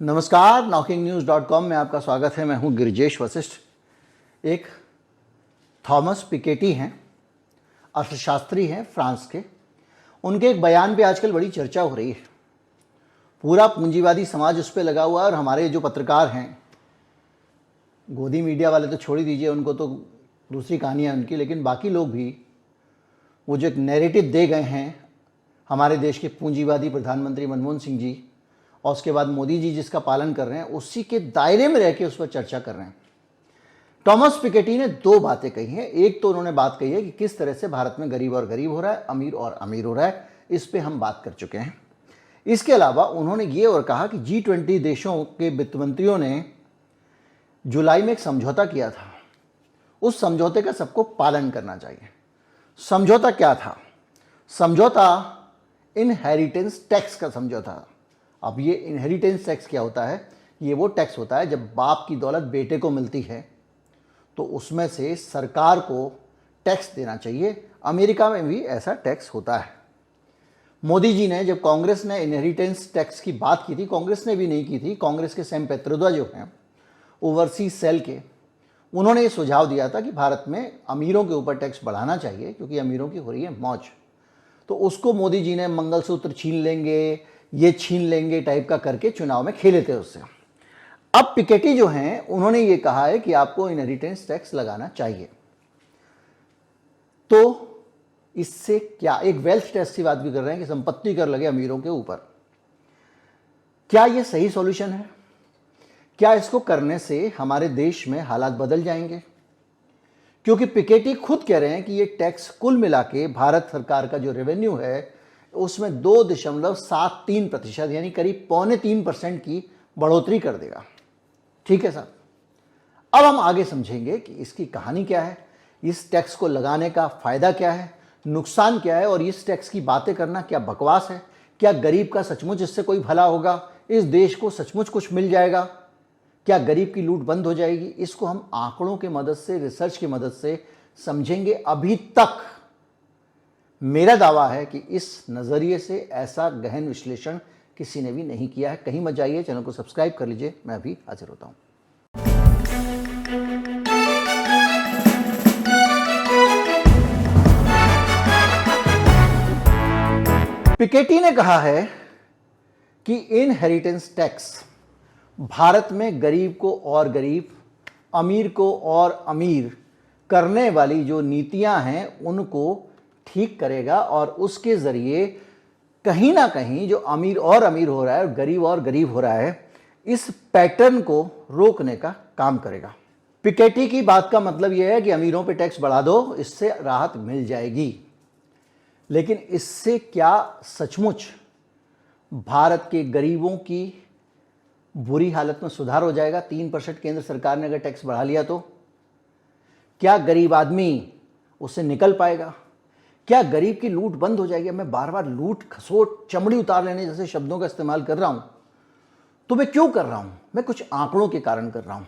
नमस्कार, knocking-news.com में आपका स्वागत है। मैं हूं गिरिजेश वशिष्ठ। एक थॉमस पिकेटी हैं, अर्थशास्त्री हैं फ्रांस के। उनके एक बयान पे आजकल बड़ी चर्चा हो रही है। पूरा पूंजीवादी समाज उस पर लगा हुआ है और हमारे जो पत्रकार हैं, गोदी मीडिया वाले तो छोड़ ही दीजिए, उनको तो दूसरी कहानी है उनकी, लेकिन बाकी लोग भी वो जो एक नैरेटिव दे गए हैं हमारे देश के पूंजीवादी प्रधानमंत्री मनमोहन सिंह जी और उसके बाद मोदी जी जिसका पालन कर रहे हैं, उसी के दायरे में रह के उस पर चर्चा कर रहे हैं। थॉमस पिकेटी ने दो बातें कही हैं। एक तो उन्होंने बात कही है कि किस तरह से भारत में गरीब और गरीब हो रहा है, अमीर और अमीर हो रहा है, इस पे हम बात कर चुके हैं। इसके अलावा उन्होंने ये और कहा कि G20 देशों के वित्त मंत्रियों ने जुलाई में एक समझौता किया था, उस समझौते का सबको पालन करना चाहिए। समझौता क्या था? समझौता इनहेरिटेंस टैक्स का समझौता। अब ये इनहेरिटेंस टैक्स क्या होता है? ये वो टैक्स होता है जब बाप की दौलत बेटे को मिलती है तो उसमें से सरकार को टैक्स देना चाहिए। अमेरिका में भी ऐसा टैक्स होता है। मोदी जी ने, जब कांग्रेस ने इनहेरिटेंस टैक्स की बात की थी, कांग्रेस ने भी नहीं की थी, कांग्रेस के सैम पेत्रोदा जो हैं ओवरसीज सेल के, उन्होंने ये सुझाव दिया था कि भारत में अमीरों के ऊपर टैक्स बढ़ाना चाहिए क्योंकि अमीरों की हो रही है मौज। तो उसको मोदी जी ने मंगलसूत्र छीन लेंगे, ये छीन लेंगे टाइप का करके चुनाव में खेले थे उससे। अब पिकेटी जो हैं उन्होंने ये कहा है कि आपको इनहेरिटेंस टैक्स लगाना चाहिए। तो इससे क्या, एक वेल्थ टैक्स की बात भी कर रहे हैं कि संपत्ति कर लगे अमीरों के ऊपर। क्या ये सही सॉल्यूशन है? क्या इसको करने से हमारे देश में हालात बदल जाएंगे? क्योंकि पिकेटी खुद कह रहे हैं कि ये टैक्स कुल मिला के भारत सरकार का जो रेवेन्यू है उसमें 2.73% यानी करीब 2.75% की बढ़ोतरी कर देगा। ठीक है साहब, अब हम आगे समझेंगे कि इसकी कहानी क्या है, इस टैक्स को लगाने का फायदा क्या है, नुकसान क्या है, और इस टैक्स की बातें करना क्या बकवास है? क्या गरीब का सचमुच इससे कोई भला होगा? इस देश को सचमुच कुछ मिल जाएगा? क्या गरीब की लूट बंद हो जाएगी? इसको हम आंकड़ों की मदद से, रिसर्च की मदद से समझेंगे। अभी तक मेरा दावा है कि इस नज़रिए से ऐसा गहन विश्लेषण किसी ने भी नहीं किया है। कहीं मत जाइए, चैनल को सब्सक्राइब कर लीजिए। मैं अभी हाजिर होता हूं। पिकेटी ने कहा है कि इनहेरिटेंस टैक्स भारत में गरीब को और गरीब, अमीर को और अमीर करने वाली जो नीतियां हैं उनको ठीक करेगा और उसके ज़रिए कहीं ना कहीं जो अमीर और अमीर हो रहा है और गरीब हो रहा है, इस पैटर्न को रोकने का काम करेगा। पिकेटी की बात का मतलब यह है कि अमीरों पे टैक्स बढ़ा दो, इससे राहत मिल जाएगी। लेकिन इससे क्या सचमुच भारत के गरीबों की बुरी हालत में सुधार हो जाएगा? 3% केंद्र सरकार ने अगर टैक्स बढ़ा लिया तो क्या गरीब आदमी उससे निकल पाएगा? क्या गरीब की लूट बंद हो जाएगी? मैं बार बार लूट, खसोट, चमड़ी उतार लेने जैसे शब्दों का इस्तेमाल कर रहा हूं, तो मैं क्यों कर रहा हूं? मैं कुछ आंकड़ों के कारण कर रहा हूं।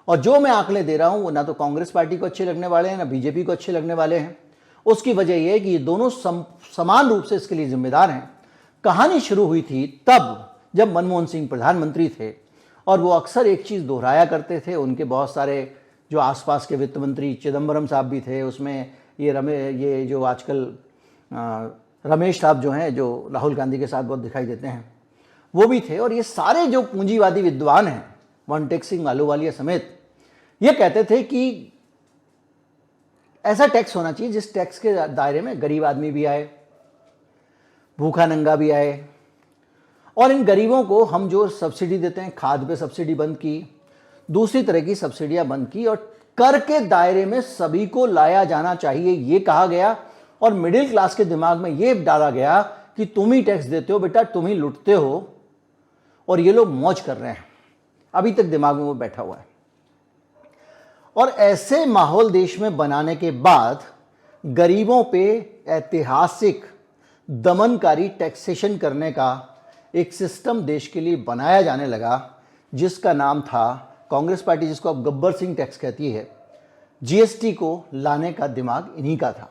और जो मैं आंकड़े दे रहा हूं वो ना तो कांग्रेस पार्टी को अच्छे लगने वाले हैं, ना बीजेपी को अच्छे लगने वाले हैं। उसकी वजह यह है कि ये दोनों समान रूप से इसके लिए जिम्मेदार हैं। कहानी शुरू हुई थी तब जब मनमोहन सिंह प्रधानमंत्री थे और वो अक्सर एक चीज़ दोहराया करते थे। उनके बहुत सारे जो आसपास के वित्त मंत्री, चिदम्बरम साहब भी थे उसमें, ये जो आजकल रमेश साहब जो हैं, जो राहुल गांधी के साथ बहुत दिखाई देते हैं, वो भी थे। और ये सारे जो पूंजीवादी विद्वान हैं, मनटेक सिंह आलूवालिया समेत, ये कहते थे कि ऐसा टैक्स होना चाहिए जिस टैक्स के दायरे में गरीब आदमी भी आए, भूखा नंगा भी आए। और इन गरीबों को हम जो सब्सिडी देते हैं, खाद पे सब्सिडी बंद की, दूसरी तरह की सब्सिडियां बंद की और कर के दायरे में सभी को लाया जाना चाहिए, ये कहा गया। और मिडिल क्लास के दिमाग में ये डाला गया कि तुम ही टैक्स देते हो बेटा, तुम ही लुटते हो और ये लोग मौज कर रहे हैं। अभी तक दिमाग में वो बैठा हुआ है। और ऐसे माहौल देश में बनाने के बाद गरीबों पे ऐतिहासिक दमनकारी टैक्सेशन करने का एक सिस्टम देश के लिए बनाया जाने लगा, जिसका नाम था, कांग्रेस पार्टी जिसको अब गब्बर सिंह टैक्स कहती है, जीएसटी को लाने का दिमाग इन्हीं का था।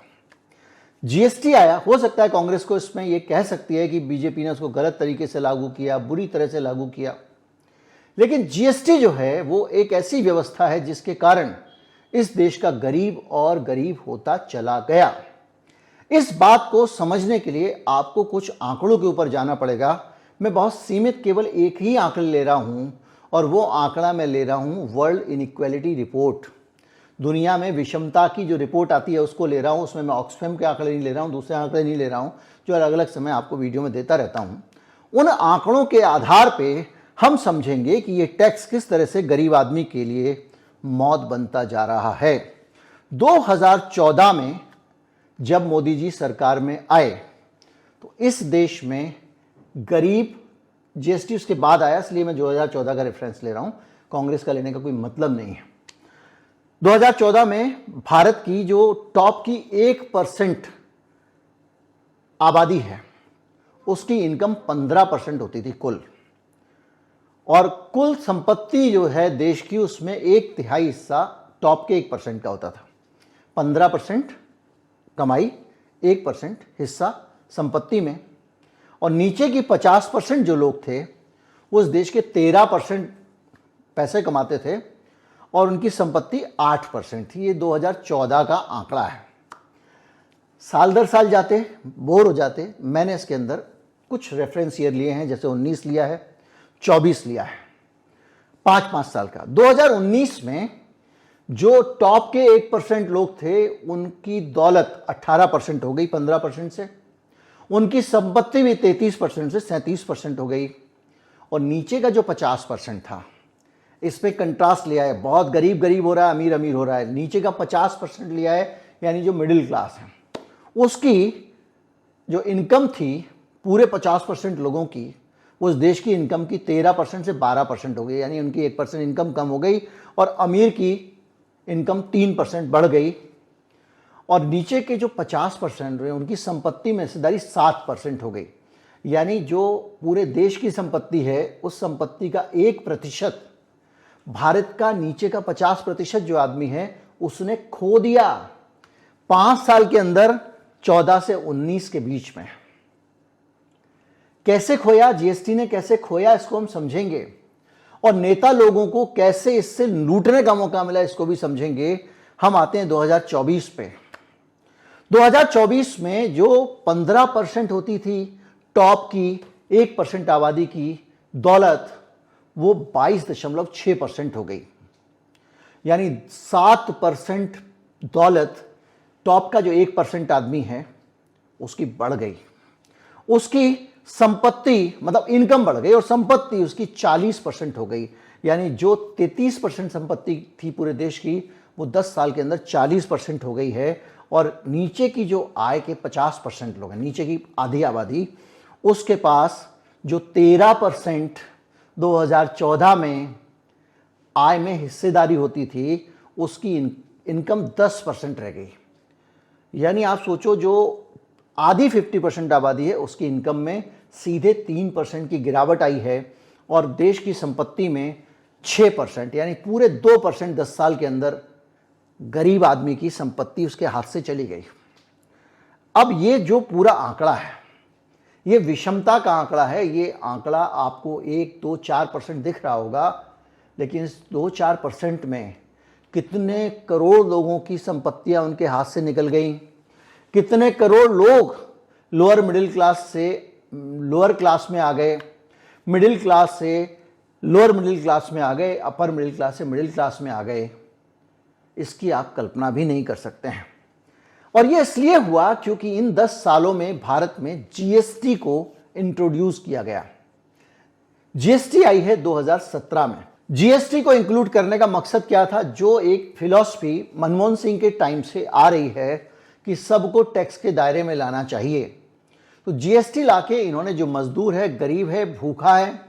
जीएसटी आया, हो सकता है कांग्रेस को इसमें यह कह सकती है कि बीजेपी ने उसको गलत तरीके से लागू किया, बुरी तरह से लागू किया, लेकिन जीएसटी जो है वो एक ऐसी व्यवस्था है जिसके कारण इस देश का गरीब और गरीब होता चला गया। इस बात को समझने के लिए आपको कुछ आंकड़ों के ऊपर जाना पड़ेगा। मैं बहुत सीमित केवल एक ही आंकड़ा ले रहा हूं और वो आंकड़ा मैं ले रहा हूं वर्ल्ड इनइक्वालिटी रिपोर्ट। दुनिया में विषमता की जो रिपोर्ट आती है उसको ले रहा हूं। उसमें मैं ऑक्सफैम के आंकड़े नहीं ले रहा हूं, दूसरे आंकड़े नहीं ले रहा हूं जो अलग अलग समय आपको वीडियो में देता रहता हूं। उन आंकड़ों के आधार पे हम समझेंगे कि ये टैक्स किस तरह से गरीब आदमी के लिए मौत बनता जा रहा है। 2014 में जब मोदी जी सरकार में आए तो इस देश में गरीब, जीएसटी उसके बाद आया इसलिए मैं 2014 का रेफरेंस ले रहा हूं, कांग्रेस का लेने का कोई मतलब नहीं है। 2014 में भारत की जो टॉप की 1% आबादी है उसकी इनकम 15% होती थी कुल, और कुल संपत्ति जो है देश की उसमें 1/3 हिस्सा टॉप के 1% का होता था। 15% कमाई, 1% हिस्सा संपत्ति में, और नीचे की 50% जो लोग थे वो उस देश के 13% पैसे कमाते थे और उनकी संपत्ति 8% थी। ये 2014 का आंकड़ा है। साल दर साल जाते बोर हो जाते, मैंने इसके अंदर कुछ रेफरेंस ईयर लिए हैं, जैसे 19 लिया है, 24 लिया है, 5-5 साल का। 2019 में जो टॉप के 1% लोग थे उनकी दौलत 18% हो गई 15% से, उनकी संपत्ति भी 33% से 37% हो गई, और नीचे का जो 50% था इस पे कंट्रास्ट लिया है। बहुत गरीब गरीब हो रहा है, अमीर अमीर हो रहा है। नीचे का 50% लिया है, यानी जो मिडिल क्लास है, उसकी जो इनकम थी पूरे 50% लोगों की, उस देश की इनकम की 13% से 12% हो गई, यानी उनकी 1% इनकम कम हो गई, और अमीर की इनकम 3% बढ़ गई। और नीचे के जो 50% रहे उनकी संपत्ति में हिस्सेदारी 7% हो गई, यानी जो पूरे देश की संपत्ति है उस संपत्ति का 1% भारत का नीचे का 50% जो आदमी है उसने खो दिया 5 साल के अंदर, 14 से 19 के बीच में। कैसे खोया, जीएसटी ने कैसे खोया, इसको हम समझेंगे, और नेता लोगों को कैसे इससे लूटने का मौका मिला इसको भी समझेंगे। हम आते हैं 2024 पे। 2024 में जो 15% होती थी टॉप की 1% आबादी की दौलत, वो 22.6% हो गई, यानी 7% दौलत टॉप का जो 1% आदमी है उसकी बढ़ गई। उसकी संपत्ति मतलब इनकम बढ़ गई और संपत्ति उसकी 40% हो गई, यानी जो 33% संपत्ति थी पूरे देश की वो 10 साल के अंदर 40% हो गई है। और नीचे की जो आय के 50% लोग हैं, नीचे की आधी आबादी, उसके पास जो 13% 2014 में आय में हिस्सेदारी होती थी उसकी इनकम 10% रह गई। यानी आप सोचो जो आधी 50% आबादी है उसकी इनकम में सीधे 3% की गिरावट आई है, और देश की संपत्ति में 6%, यानी पूरे 2% 10 साल के अंदर गरीब आदमी की संपत्ति उसके हाथ से चली गई। अब ये जो पूरा आंकड़ा है ये विषमता का आंकड़ा है। ये आंकड़ा आपको 1, 2, 4% दिख रहा होगा, लेकिन इस 2-4% में कितने करोड़ लोगों की संपत्तियां उनके हाथ से निकल गई, कितने करोड़ लोग लोअर मिडिल क्लास से लोअर क्लास में आ गए, मिडिल क्लास से लोअर मिडिल क्लास में आ गए, अपर मिडिल क्लास से मिडिल क्लास में आ गए, इसकी आप कल्पना भी नहीं कर सकते हैं। और ये इसलिए हुआ क्योंकि इन 10 सालों में भारत में जीएसटी को इंट्रोड्यूस किया गया। जीएसटी आई है 2017 में। जीएसटी को इंक्लूड करने का मकसद क्या था? जो एक फिलॉसफी मनमोहन सिंह के टाइम से आ रही है कि सबको टैक्स के दायरे में लाना चाहिए, तो जीएसटी लाके इन्होंने जो मजदूर है, गरीब है, भूखा है,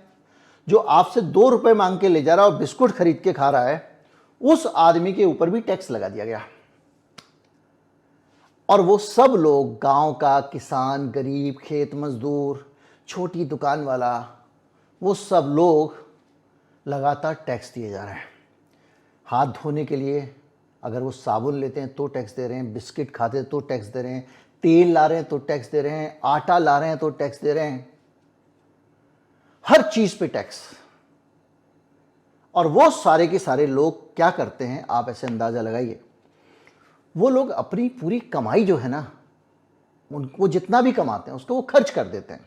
जो आपसे 2 रुपए मांग के ले जा रहा है और बिस्कुट खरीद के खा रहा है, उस आदमी के ऊपर भी टैक्स लगा दिया गया। और वो सब लोग, गांव का किसान, गरीब, खेत मजदूर, छोटी दुकान वाला, वो सब लोग लगातार टैक्स दिए जा रहे हैं। हाथ धोने के लिए अगर वो साबुन लेते हैं तो टैक्स दे रहे हैं, बिस्किट खाते हैं तो टैक्स दे रहे हैं, तेल ला रहे हैं तो टैक्स दे रहे हैं, आटा ला रहे हैं तो टैक्स दे रहे हैं, हर चीज पे टैक्स। और वो सारे के सारे लोग क्या करते हैं, आप ऐसे अंदाज़ा लगाइए, वो लोग अपनी पूरी कमाई जो है ना, उनको जितना भी कमाते हैं उसको वो खर्च कर देते हैं।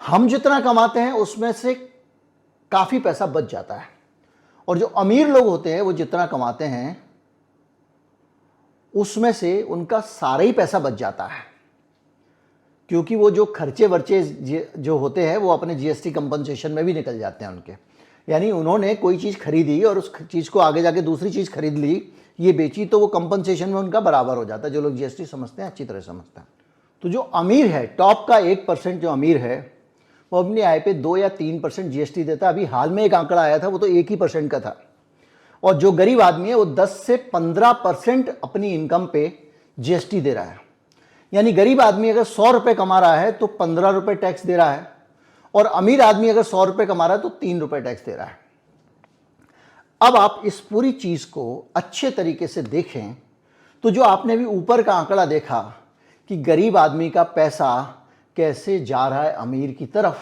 हम जितना कमाते हैं उसमें से काफ़ी पैसा बच जाता है, और जो अमीर लोग होते हैं वो जितना कमाते हैं उसमें से उनका सारा ही पैसा बच जाता है, क्योंकि वो जो खर्चे वर्चे जो होते हैं वो अपने जीएसटी कंपनसेशन में भी निकल जाते हैं उनके। यानी उन्होंने कोई चीज़ खरीदी और उस चीज़ को आगे जाके दूसरी चीज़ खरीद ली, ये बेची, तो वो कंपनसेशन में उनका बराबर हो जाता है। जो लोग जीएसटी समझते हैं अच्छी तरह समझते हैं। तो जो अमीर है, टॉप का 1% जो अमीर है, वो अपनी आय पे 2 या 3% जीएसटी देता है। अभी हाल में एक आंकड़ा आया था, वो तो 1% का था। और जो गरीब आदमी है वो 10 से 15% अपनी इनकम पे जीएसटी दे रहा है। यानी गरीब आदमी अगर 100 रुपये कमा रहा है तो 15 रुपये टैक्स दे रहा है, और अमीर आदमी अगर 100 रुपये कमा रहा है तो 3 रुपये टैक्स दे रहा है। अब आप इस पूरी चीज को अच्छे तरीके से देखें तो जो आपने भी ऊपर का आंकड़ा देखा कि गरीब आदमी का पैसा कैसे जा रहा है अमीर की तरफ,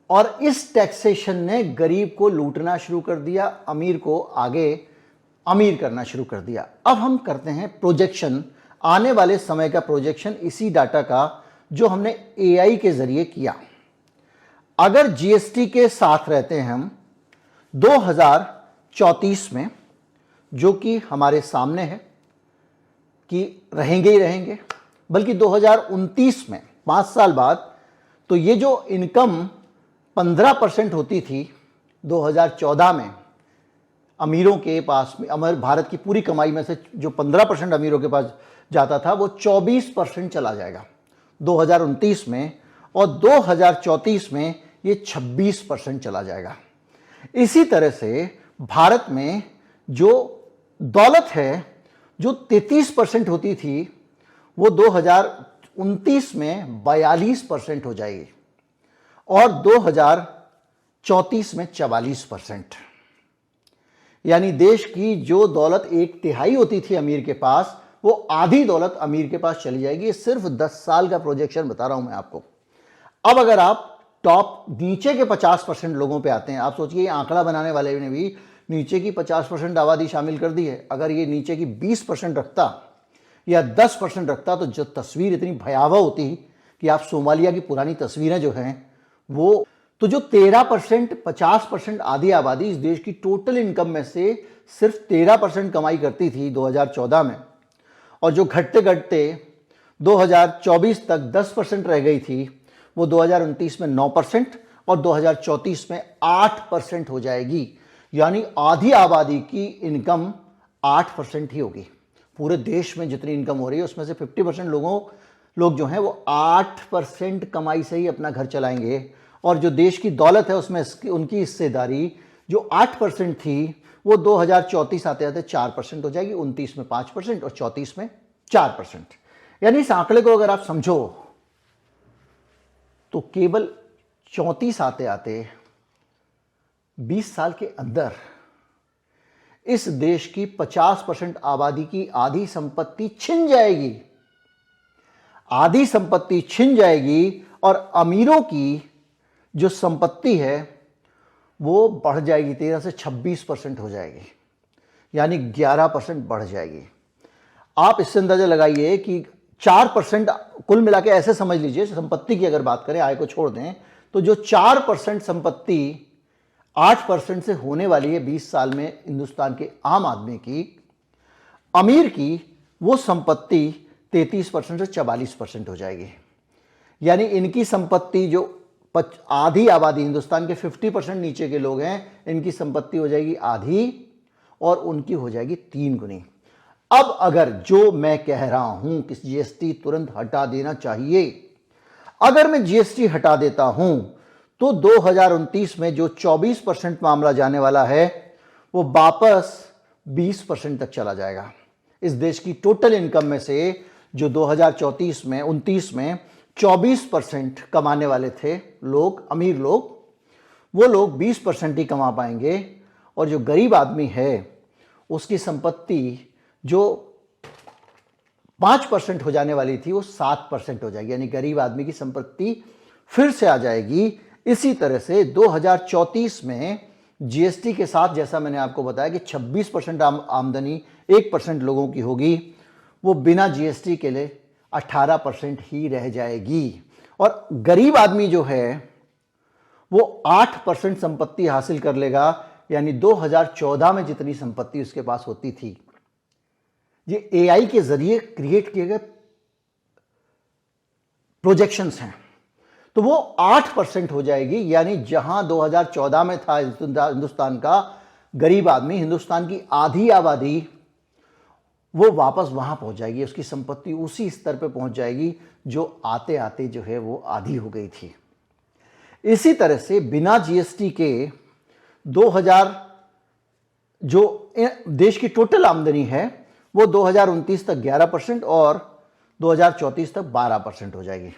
और इस टैक्सेशन ने गरीब को लूटना शुरू कर दिया, अमीर को आगे अमीर करना शुरू कर दिया। अब हम करते हैं प्रोजेक्शन, आने वाले समय का प्रोजेक्शन, इसी डाटा का जो हमने एआई के जरिए किया। अगर जीएसटी के साथ रहते हैं हम 2034 में, जो कि हमारे सामने है कि रहेंगे ही रहेंगे, बल्कि 2029 में 5 साल बाद, तो ये जो इनकम 15% होती थी 2014 में अमीरों के पास में, अमर भारत की पूरी कमाई में से जो 15% अमीरों के पास जाता था, वो 24% चला जाएगा 2029 में, और 2034 में ये 26% चला जाएगा। इसी तरह से भारत में जो दौलत है जो 33% होती थी, वो 2029 में 42% हो जाएगी, और 2034 में 44%। यानी देश की जो दौलत 1/3 होती थी अमीर के पास, वो आधी दौलत अमीर के पास चली जाएगी। ये सिर्फ 10 साल का प्रोजेक्शन बता रहा हूं मैं आपको। अब अगर आप टॉप नीचे के 50% लोगों पे आते हैं, आप सोचिए आंकड़ा बनाने वाले ने भी नीचे की 50% आबादी शामिल कर दी है। अगर ये नीचे की 20% रखता या 10% रखता तो जो तस्वीर इतनी भयावह होती कि आप सोमालिया की पुरानी तस्वीरें जो हैं वो, तो जो 13% 50% आधी आबादी इस देश की टोटल इनकम में से सिर्फ 13% कमाई करती थी 2014 में, और जो घटते घटते 2024 तक 10% रह गई थी, वो 2029 में 9% और 2034 में 8% हो जाएगी। यानी आधी आबादी की इनकम 8% ही होगी। पूरे देश में जितनी इनकम हो रही है उसमें से 50% लोग जो हैं वो 8% कमाई से ही अपना घर चलाएंगे, और जो देश की दौलत है उसमें उनकी हिस्सेदारी जो 8% थी वो 2034 आते आते 4% हो जाएगी, 29 में 5% और 34 में 4%। यानी इस आंकड़े को अगर आप समझो तो केवल 34 आते आते 20 साल के अंदर इस देश की 50% आबादी की आधी संपत्ति छिन जाएगी। आधी संपत्ति छिन जाएगी, और अमीरों की जो संपत्ति है वो बढ़ जाएगी, 13 से 26% हो जाएगी, यानी 11% बढ़ जाएगी। आप इससे अंदाजा लगाइए कि 4% कुल मिला के ऐसे समझ लीजिए, संपत्ति की अगर बात करें, आय को छोड़ दें, तो जो 4% संपत्ति 8% से होने वाली है 20 साल में हिंदुस्तान के आम आदमी की, अमीर की वो संपत्ति 33% से 44% हो जाएगी। यानी इनकी संपत्ति जो आधी आबादी, हिंदुस्तान के 50% नीचे के लोग हैं, इनकी संपत्ति हो जाएगी आधी, और उनकी हो जाएगी 3 गुनी। अब अगर जो मैं कह रहा हूं कि जीएसटी तुरंत हटा देना चाहिए, अगर मैं जीएसटी हटा देता हूं तो 2029 में जो 24% मामला जाने वाला है वो वापस 20% तक चला जाएगा। इस देश की टोटल इनकम में से जो 2034 में 29 में 24% कमाने वाले थे लोग, अमीर लोग, वो लोग 20% ही कमा पाएंगे, और जो गरीब आदमी है उसकी संपत्ति जो 5% हो जाने वाली थी वो 7% हो जाएगी। यानी गरीब आदमी की संपत्ति फिर से आ जाएगी इसी तरह से 2034 में जीएसटी के साथ, जैसा मैंने आपको बताया कि 26% आमदनी 1% लोगों की होगी, वो बिना जीएसटी के लिए 18% ही रह जाएगी। और गरीब आदमी जो है वो 8% संपत्ति हासिल कर लेगा, यानी 2014 में जितनी संपत्ति उसके पास होती थी। ये एआई के जरिए क्रिएट किए गए प्रोजेक्शंस हैं, तो वो 8% हो जाएगी। यानी जहां 2014 में था हिंदुस्तान का गरीब आदमी, हिंदुस्तान की आधी आबादी, वो वापस वहां पहुंच जाएगी, उसकी संपत्ति उसी स्तर पे पहुंच जाएगी जो आते आते जो है वो आधी हो गई थी। इसी तरह से बिना जीएसटी के 2000 जो देश की टोटल आमदनी है वो 2029 तक 11% और 2034 तक 12% हो जाएगी।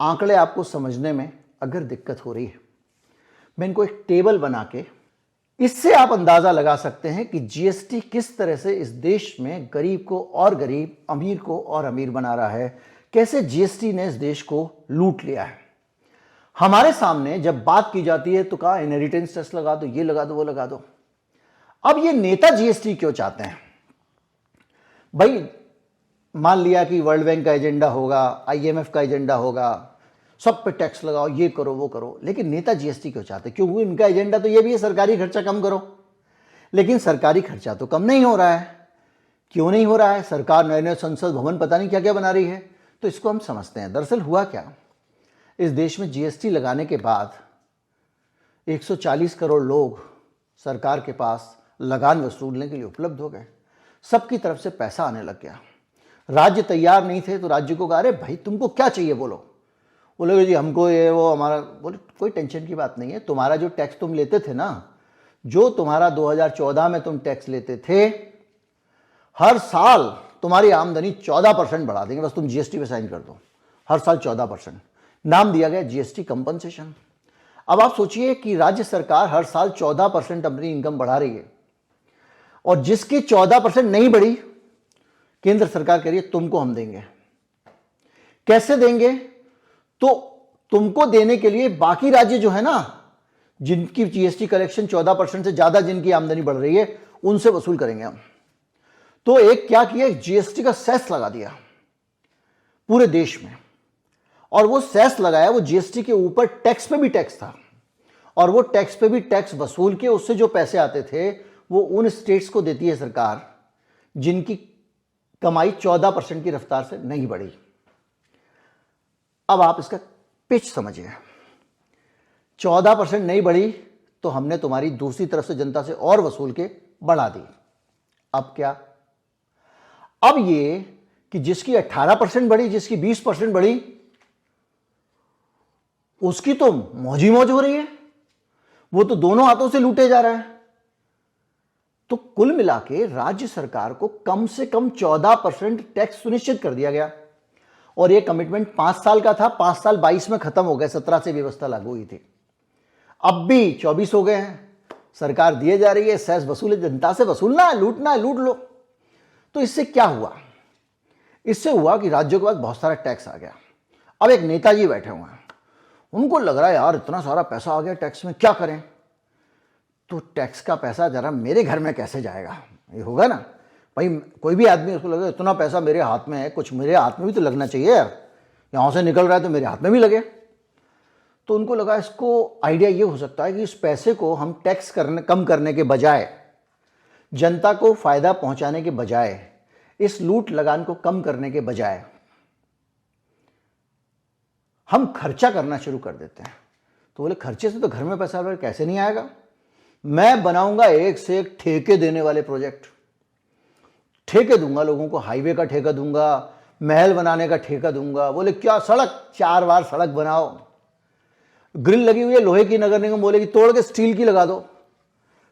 आंकड़े आपको समझने में अगर दिक्कत हो रही है, मैं इनको एक टेबल बना के, इससे आप अंदाजा लगा सकते हैं कि जीएसटी किस तरह से इस देश में गरीब को और गरीब, अमीर को और अमीर बना रहा है, कैसे जीएसटी ने इस देश को लूट लिया है। हमारे सामने जब बात की जाती है तो कहा इनहेरिटेंस टैक्स लगा दो, ये लगा दो, वो लगा दो। अब ये नेता जीएसटी क्यों चाहते हैं भाई? मान लिया कि वर्ल्ड बैंक का एजेंडा होगा, आईएमएफ का एजेंडा होगा, सब पे टैक्स लगाओ, ये करो वो करो, लेकिन नेता जीएसटी क्यों चाहते? क्योंकि इनका एजेंडा तो ये भी है सरकारी खर्चा कम करो। लेकिन सरकारी खर्चा तो कम नहीं हो रहा है। क्यों नहीं हो रहा है? सरकार नए नए संसद भवन पता नहीं क्या क्या बना रही है। तो इसको हम समझते हैं। दरअसल हुआ क्या, इस देश में जीएसटी लगाने के बाद 140 करोड़ लोग सरकार के पास लगान वसूलने के लिए उपलब्ध हो गए। सबकी तरफ से पैसा आने लग गया। राज्य तैयार नहीं थे तो राज्य को कहा, अरे भाई तुमको क्या चाहिए बोलो। बोले जी हमको ये वो हमारा। बोले कोई टेंशन की बात नहीं है, तुम्हारा जो टैक्स तुम लेते थे ना, जो तुम्हारा 2014 में तुम टैक्स लेते थे, हर साल तुम्हारी आमदनी 14% बढ़ा देंगे, बस तुम जीएसटी पे साइन कर दो। हर साल 14%। नाम दिया गया जीएसटी कंपनसेशन। अब आप सोचिए कि राज्य सरकार हर साल 14% अपनी इनकम बढ़ा रही है और जिसकी 14% नहीं बढ़ी, केंद्र सरकार कह रही है तुमको हम देंगे। कैसे देंगे? तो तुमको देने के लिए बाकी राज्य जो है ना, जिनकी जीएसटी कलेक्शन 14% से ज्यादा जिनकी आमदनी बढ़ रही है, उनसे वसूल करेंगे हम। तो एक क्या किया, जीएसटी का सेस लगा दिया पूरे देश में। और वो सेस लगाया, वो जीएसटी के ऊपर टैक्स पे भी टैक्स था, और वो टैक्स पे भी टैक्स वसूल के उससे जो पैसे आते थे वो उन स्टेट्स को देती है सरकार जिनकी कमाई 14% की रफ्तार से नहीं बढ़ी। अब आप इसका पिच समझिए। 14% नहीं बढ़ी तो हमने तुम्हारी दूसरी तरफ से जनता से और वसूल के बढ़ा दी। अब क्या? अब ये कि जिसकी 18% बढ़ी, जिसकी 20% बढ़ी, उसकी तो मौजी मौज हो रही है, वो तो दोनों हाथों से लूटे जा रहा है। तो कुल मिला के राज्य सरकार को कम से कम 14% टैक्स सुनिश्चित कर दिया गया। और ये कमिटमेंट 5 साल का था। 5 साल 22 में खत्म हो गए, 17 से व्यवस्था लागू हुई थी। अब भी 24 हो गए हैं, सरकार दिए जा रही है, सेस वसूले, जनता से वसूलना है, लूटना है, लूट लो। तो इससे क्या हुआ? इससे हुआ कि राज्यों के पास बहुत सारा टैक्स आ गया। अब एक नेताजी बैठे हुए हैं, उनको लग रहा है यार इतना सारा पैसा आ गया टैक्स में, क्या करें? तो टैक्स का पैसा जरा मेरे घर में कैसे जाएगा? ये होगा ना भाई, कोई भी आदमी उसको लगे इतना पैसा मेरे हाथ में है, कुछ मेरे हाथ में भी तो लगना चाहिए यार, यहाँ से निकल रहा है तो मेरे हाथ में भी लगे। तो उनको लगा इसको आइडिया ये हो सकता है कि इस पैसे को हम टैक्स कम करने के बजाय, जनता को फायदा पहुंचाने के बजाय, इस लूट लगान को कम करने के बजाय हम खर्चा करना शुरू कर देते हैं। तो बोले खर्चे से तो घर में पैसा कैसे नहीं आएगा? मैं बनाऊंगा एक से एक ठेके देने वाले प्रोजेक्ट। ठेके दूंगा लोगों को, हाईवे का ठेका दूंगा, महल बनाने का ठेका दूंगा। बोले क्या? सड़क 4 बार सड़क बनाओ, ग्रिल लगी हुई है लोहे की, नगर निगम बोले कि तोड़ के स्टील की लगा दो,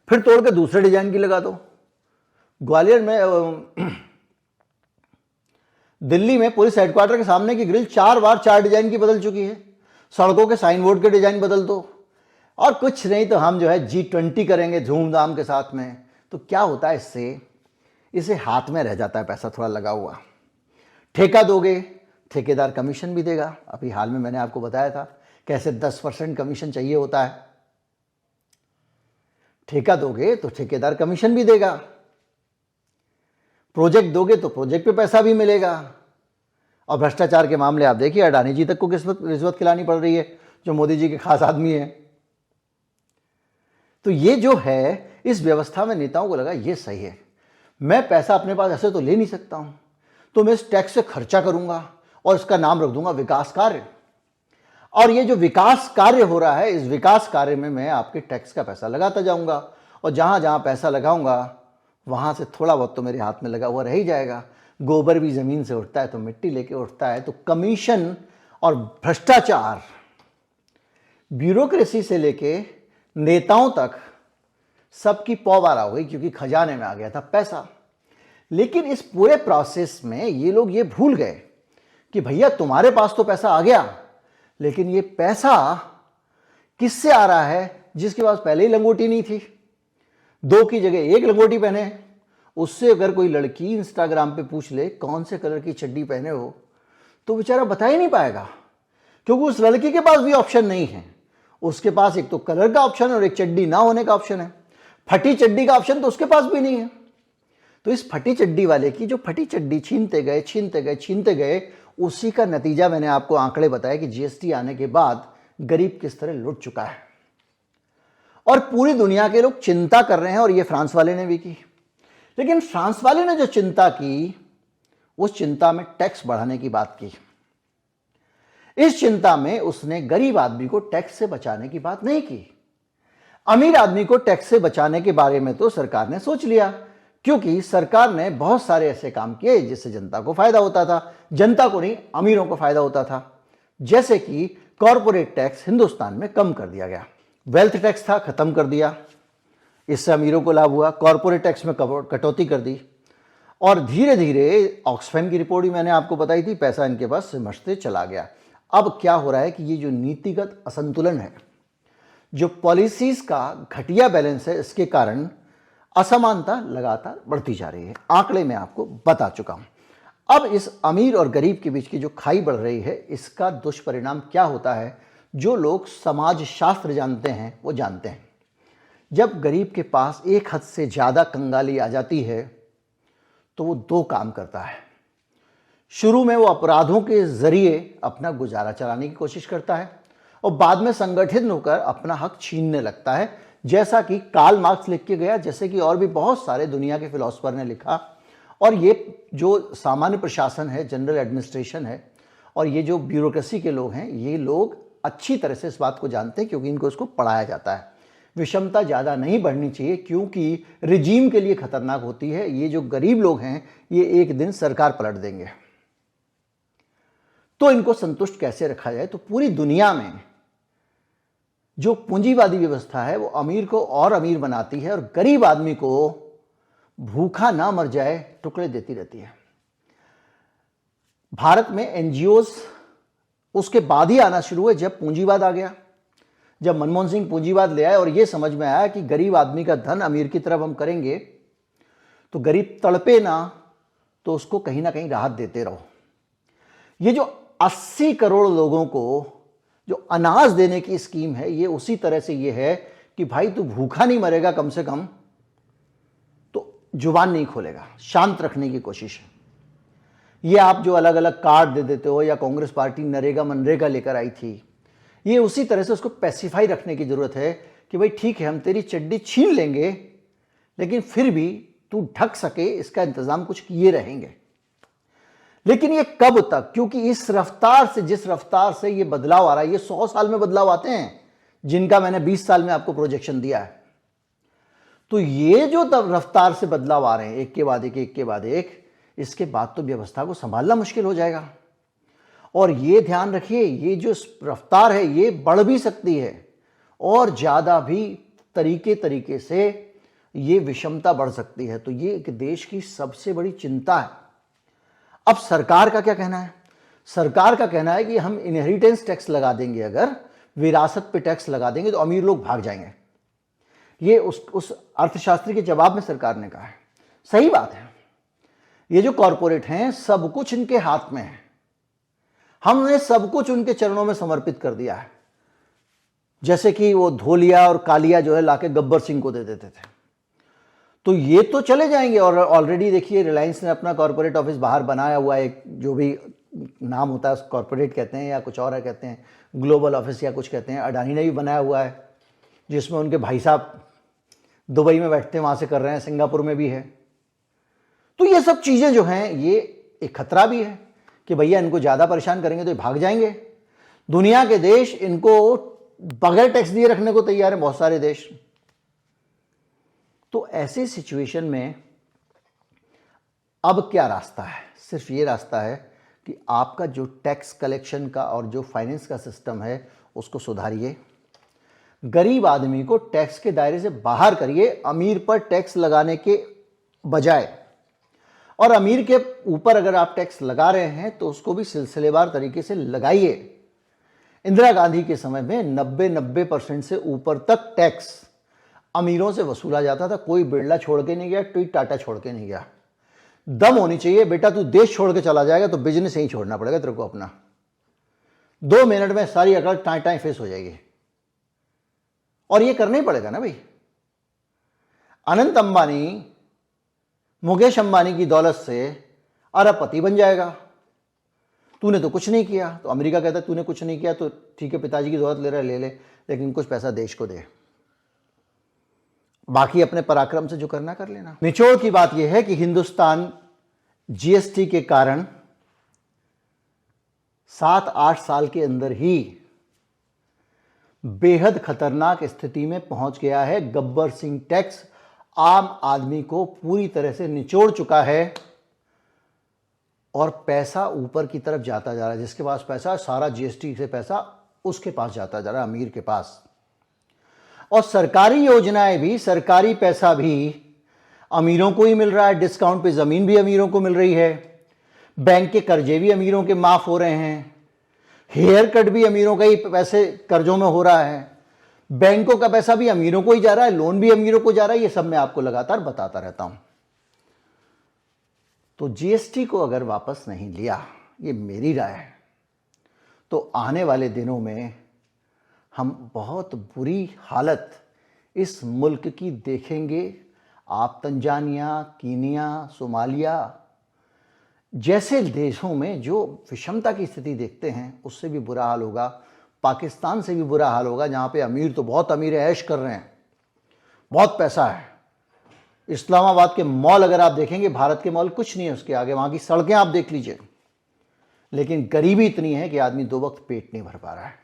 फिर तोड़ के दूसरे डिजाइन की लगा दो। ग्वालियर में, दिल्ली में पुलिस हेडक्वार्टर के सामने की ग्रिल 4 बार 4 डिजाइन की बदल चुकी है। सड़कों के साइन बोर्ड के डिजाइन बदल दो, और कुछ नहीं तो हम जो है G20 करेंगे धूमधाम के साथ में। तो क्या होता है, इससे हाथ में रह जाता है पैसा थोड़ा लगा हुआ। ठेका दोगे, ठेकेदार कमीशन भी देगा। अभी हाल में मैंने आपको बताया था कैसे 10% कमीशन चाहिए होता है। ठेका दोगे तो ठेकेदार कमीशन भी देगा, प्रोजेक्ट दोगे तो प्रोजेक्ट पे पैसा भी मिलेगा। और भ्रष्टाचार के मामले आप देखिए, अडानी जी तक को रिश्वत खिलानी पड़ रही है, जो मोदी जी के खास आदमी है। तो ये जो है, इस व्यवस्था में नेताओं को लगा ये सही है, मैं पैसा अपने पास ऐसे तो ले नहीं सकता हूं, तो मैं इस टैक्स से खर्चा करूंगा और इसका नाम रख दूंगा विकास कार्य। और ये जो विकास कार्य हो रहा है, इस विकास कार्य में मैं आपके टैक्स का पैसा लगाता जाऊंगा, और जहां जहां पैसा लगाऊंगा वहां से थोड़ा बहुत तो मेरे हाथ में लगा हुआ रह ही जाएगा। गोबर भी जमीन से उठता है तो मिट्टी लेके उठता है। तो कमीशन और भ्रष्टाचार ब्यूरोक्रेसी से लेके नेताओं तक सबकी पौवारा हो गई, क्योंकि खजाने में आ गया था पैसा। लेकिन इस पूरे प्रोसेस में ये लोग ये भूल गए कि भैया तुम्हारे पास तो पैसा आ गया, लेकिन ये पैसा किससे आ रहा है? जिसके पास पहले ही लंगोटी नहीं थी, 2 की जगह 1 लंगोटी पहने। उससे अगर कोई लड़की इंस्टाग्राम पे पूछ ले कौन से कलर की चड्डी पहने हो, तो बेचारा बता ही नहीं पाएगा, क्योंकि उस लड़की के पास भी ऑप्शन नहीं है। उसके पास एक तो कलर का ऑप्शन है और एक चड्डी ना होने का ऑप्शन है। फटी चड्डी का ऑप्शन तो उसके पास भी नहीं है। तो इस फटी चड्डी वाले की जो फटी चड्डी छीनते गए, उसी का नतीजा मैंने आपको आंकड़े बताए कि जीएसटी आने के बाद गरीब किस तरह लुट चुका है। और पूरी दुनिया के लोग चिंता कर रहे हैं, और ये फ्रांस वाले ने भी की। लेकिन फ्रांस वाले ने जो चिंता की, उस चिंता में टैक्स बढ़ाने की बात की। इस चिंता में उसने गरीब आदमी को टैक्स से बचाने की बात नहीं की। अमीर आदमी को टैक्स से बचाने के बारे में तो सरकार ने सोच लिया, क्योंकि सरकार ने बहुत सारे ऐसे काम किए जिससे जनता को फायदा होता था। जनता को नहीं, अमीरों को फायदा होता था। जैसे कि कॉरपोरेट टैक्स हिंदुस्तान में कम कर दिया गया, वेल्थ टैक्स था खत्म कर दिया, इससे अमीरों को लाभ हुआ। कॉरपोरेट टैक्स में कटौती कर दी, और धीरे धीरे ऑक्सफैम की रिपोर्ट ही मैंने आपको बताई थी, पैसा इनके पास सिमटते चला गया। अब क्या हो रहा है कि ये जो नीतिगत असंतुलन है, जो पॉलिसीज का घटिया बैलेंस है, इसके कारण असमानता लगातार बढ़ती जा रही है। आंकड़े में आपको बता चुका हूं। अब इस अमीर और गरीब के बीच की जो खाई बढ़ रही है, इसका दुष्परिणाम क्या होता है, जो लोग समाज शास्त्र जानते हैं वो जानते हैं। जब गरीब के पास एक हद से ज्यादा कंगाली आ जाती है, तो वो 2 काम करता है। शुरू में वो अपराधों के जरिए अपना गुजारा चलाने की कोशिश करता है, और बाद में संगठित होकर अपना हक छीनने लगता है, जैसा कि कार्ल मार्क्स लिख के गया, जैसे कि और भी बहुत सारे दुनिया के फिलोसोफर ने लिखा। और ये जो सामान्य प्रशासन है, जनरल एडमिनिस्ट्रेशन है, और ये जो ब्यूरोक्रेसी के लोग हैं, ये लोग अच्छी तरह से इस बात को जानते हैं, क्योंकि इनको इसको पढ़ाया जाता है। विषमता ज़्यादा नहीं बढ़नी चाहिए, क्योंकि रिजीम के लिए खतरनाक होती है। ये जो गरीब लोग हैं, ये एक दिन सरकार पलट देंगे। तो इनको संतुष्ट कैसे रखा जाए? तो पूरी दुनिया में जो पूंजीवादी व्यवस्था है, वो अमीर को और अमीर बनाती है, और गरीब आदमी को भूखा ना मर जाए टुकड़े देती रहती है। भारत में एनजीओज उसके बाद ही आना शुरू हुए, जब पूंजीवाद आ गया, जब मनमोहन सिंह पूंजीवाद ले आए, और यह समझ में आया कि गरीब आदमी का धन अमीर की तरफ हम करेंगे तो गरीब तड़पे ना, तो उसको कहीं ना कहीं राहत देते रहो। ये जो 80 करोड़ लोगों को जो अनाज देने की स्कीम है, ये उसी तरह से ये है कि भाई तू भूखा नहीं मरेगा, कम से कम तो जुबान नहीं खोलेगा, शांत रखने की कोशिश है। ये आप जो अलग अलग कार्ड दे देते हो, या कांग्रेस पार्टी नरेगा मनरेगा लेकर आई थी, ये उसी तरह से उसको पैसिफाई रखने की जरूरत है कि भाई ठीक है, हम तेरी चड्डी छीन लेंगे, लेकिन फिर भी तू ढक सके, इसका इंतजाम कुछ किए रहेंगे। लेकिन ये कब तक? क्योंकि इस रफ्तार से, जिस रफ्तार से ये बदलाव आ रहा है, ये 100 साल में बदलाव आते हैं, जिनका मैंने 20 साल में आपको प्रोजेक्शन दिया है। तो ये जो तब रफ्तार से बदलाव आ रहे हैं, एक के बाद एक, इसके बाद तो व्यवस्था को संभालना मुश्किल हो जाएगा। और ये ध्यान रखिए, ये जो रफ्तार है, ये बढ़ भी सकती है, और ज्यादा भी तरीके से ये विषमता बढ़ सकती है। तो ये एक देश की सबसे बड़ी चिंता है। अब सरकार का क्या कहना है? सरकार का कहना है कि हम इनहेरिटेंस टैक्स लगा देंगे, अगर विरासत पे टैक्स लगा देंगे तो अमीर लोग भाग जाएंगे। ये उस अर्थशास्त्री के जवाब में सरकार ने कहा है। सही बात है, ये जो कॉरपोरेट हैं, सब कुछ इनके हाथ में है, हमने सब कुछ उनके चरणों में समर्पित कर दिया है। जैसे कि वो धोलिया और कालिया जो है लाके गब्बर सिंह को दे देते थे। तो ये तो चले जाएंगे। और ऑलरेडी देखिए रिलायंस ने अपना कॉर्पोरेट ऑफिस बाहर बनाया हुआ है, एक जो भी नाम होता है उस कॉर्पोरेट कहते हैं या कुछ और है कहते हैं, ग्लोबल ऑफिस या कुछ कहते हैं। अडानी ने भी बनाया हुआ है जिसमें उनके भाई साहब दुबई में बैठते हैं, वहाँ से कर रहे हैं, सिंगापुर में भी है। तो ये सब चीज़ें जो हैं ये एक खतरा भी है कि भैया इनको ज़्यादा परेशान करेंगे तो ये भाग जाएंगे। दुनिया के देश इनको बगैर टैक्स दिए रखने को तैयार है, बहुत सारे देश। तो ऐसे सिचुएशन में अब क्या रास्ता है? सिर्फ ये रास्ता है कि आपका जो टैक्स कलेक्शन का और जो फाइनेंस का सिस्टम है उसको सुधारिए। गरीब आदमी को टैक्स के दायरे से बाहर करिए, अमीर पर टैक्स लगाने के बजाय। और अमीर के ऊपर अगर आप टैक्स लगा रहे हैं तो उसको भी सिलसिलेवार तरीके से लगाइए। इंदिरा गांधी के समय में 90% से ऊपर तक टैक्स अमीरों से वसूला जाता था। कोई बिरला छोड़ के नहीं गया, कोई टाटा छोड़ के नहीं गया। दम होनी चाहिए बेटा, तू देश छोड़ के चला जाएगा तो बिजनेस यहीं छोड़ना पड़ेगा तेरे को अपना। 2 मिनट में सारी अकल टाई टाई फेस हो जाएगी। और ये करना ही पड़ेगा ना भाई। अनंत अंबानी मुकेश अंबानी की दौलत से अरबपति बन जाएगा। तूने तो कुछ नहीं किया। तो अमेरिका कहता है तूने कुछ नहीं किया तो ठीक है, पिताजी की दौलत ले रहा है ले ले, लेकिन कुछ पैसा देश को दे, बाकी अपने पराक्रम से जो करना कर लेना। निचोड़ की बात यह है कि हिंदुस्तान जीएसटी के कारण 7-8 साल के अंदर ही बेहद खतरनाक स्थिति में पहुंच गया है। गब्बर सिंह टैक्स आम आदमी को पूरी तरह से निचोड़ चुका है और पैसा ऊपर की तरफ जाता जा रहा है। जिसके पास पैसा, सारा जीएसटी से पैसा उसके पास जाता जा रहा है, अमीर के पास। और सरकारी योजनाएं भी, सरकारी पैसा भी अमीरों को ही मिल रहा है। डिस्काउंट पे जमीन भी अमीरों को मिल रही है। बैंक के कर्जे भी अमीरों के माफ हो रहे हैं। हेयर कट भी अमीरों का ही पैसे कर्जों में हो रहा है। बैंकों का पैसा भी अमीरों को ही जा रहा है, लोन भी अमीरों को जा रहा है। ये सब मैं आपको लगातार बताता रहता हूं। तो जीएसटी को अगर वापस नहीं लिया, ये मेरी राय है, तो आने वाले दिनों में हम बहुत बुरी हालत इस मुल्क की देखेंगे। आप तंजानिया, कीनिया, सोमालिया जैसे देशों में जो विषमता की स्थिति देखते हैं उससे भी बुरा हाल होगा। पाकिस्तान से भी बुरा हाल होगा, जहाँ पे अमीर तो बहुत अमीर है, ऐश कर रहे हैं, बहुत पैसा है। इस्लामाबाद के मॉल अगर आप देखेंगे, भारत के मॉल कुछ नहीं है उसके आगे। वहाँ की सड़कें आप देख लीजिए। लेकिन गरीबी इतनी है कि आदमी 2 वक्त पेट नहीं भर पा रहा है।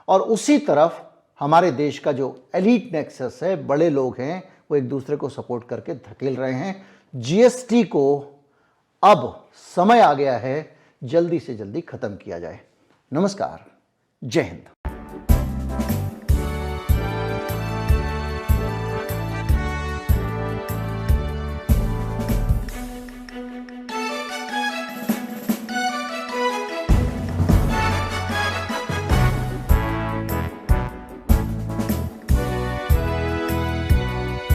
और उसी तरफ हमारे देश का जो एलीट नेक्सस है, बड़े लोग हैं, वो एक दूसरे को सपोर्ट करके धकेल रहे हैं। जीएसटी को अब समय आ गया है जल्दी से जल्दी खत्म किया जाए। नमस्कार, जय हिंद।